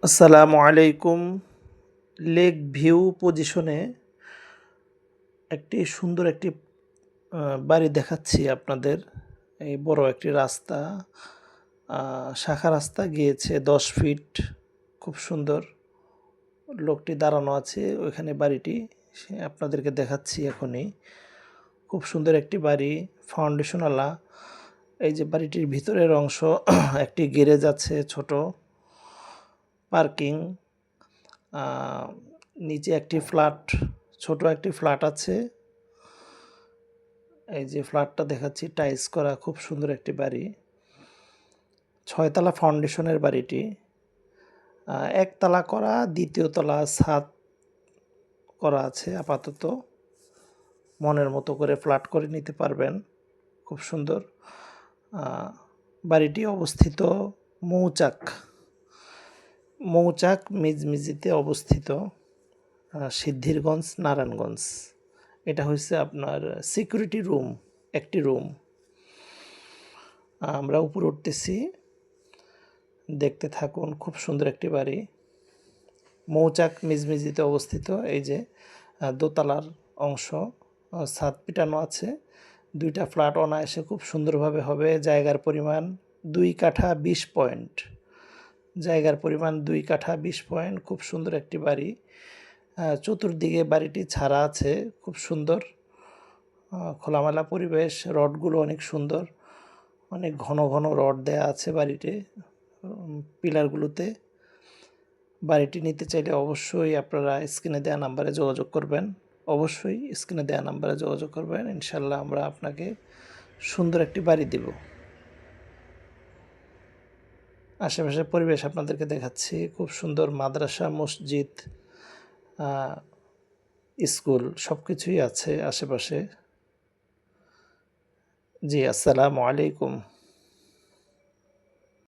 আসসালামু আলাইকুম। Lake view পজিশনে সুন্দর একটি বাড়ি দেখাচ্ছি আপনাদের। এই বড় একটি রাস্তা, শাখা রাস্তা গিয়েছে ১০ ফিট। খুব সুন্দর। লোকটি দাঁড়ানো আছে ওইখানে বাড়িটি আপনাদেরকে দেখাচ্ছি এখনই। খুব সুন্দর একটি বাড়ি, ফাউন্ডেশনওয়ালা। এই যে বাড়িটির ভিতরের অংশ একটি গ্যারেজ আছে, ছোট পার্কিং, নিচে একটি ফ্ল্যাট, ছোট একটি ফ্ল্যাট আছে। এই যে ফ্ল্যাটটা দেখাচ্ছি, টাইলস করা, খুব সুন্দর একটি বাড়ি। ৬ তলা ফাউন্ডেশনের বাড়িটি, একতলা করা, দ্বিতীয় তলা ছাদ করা আছে। আপাতত মনের মতো করে ফ্ল্যাট করে নিতে পারবেন। খুব সুন্দর। বাড়িটি অবস্থিত মৌচাক মৌচাক মিজমিজিতে অবস্থিত, সিদ্ধিরগঞ্জ, নারায়ণগঞ্জ। এটা হচ্ছে আপনার সিকিউরিটি রুম, একটি রুম। আমরা উপরে উঠতেছি, দেখতে থাকুন। খুব সুন্দর একটি বাড়ি, মৌচাক মিজমিজিতে অবস্থিত। এই যে দোতলার অংশ, ছাদ পিটানো আছে। 2টা ফ্ল্যাট অনায়াসে খুব সুন্দরভাবে হবে। জায়গার পরিমাণ 2 কাঠা 20 পয়েন্ট। জায়গার পরিমাণ 2 কাঠা 20 পয়েন্ট। খুব সুন্দর একটি বাড়ি। চতুর্দিকে বাড়িটি ছাড়া আছে, খুব সুন্দর খোলামেলা পরিবেশ। রডগুলো অনেক সুন্দর, অনেক ঘন ঘন রড দেয়া আছে বাড়িতে, পিলারগুলোতে। বাড়িটি নিতে চাইলে অবশ্যই আপনারা স্ক্রিনে দেওয়া নাম্বারে যোগাযোগ করবেন। অবশ্যই স্ক্রিনে দেওয়া নাম্বারে যোগাযোগ করবেন। ইনশাল্লাহ আমরা আপনাকে সুন্দর একটি বাড়ি দেব। আশেপাশের পরিবেশ আপনাদেরকে দেখাচ্ছি। খুব সুন্দর মাদ্রাসা, মসজিদ, স্কুল সব কিছুই আছে আশেপাশে। জি, আসসালামু আলাইকুম।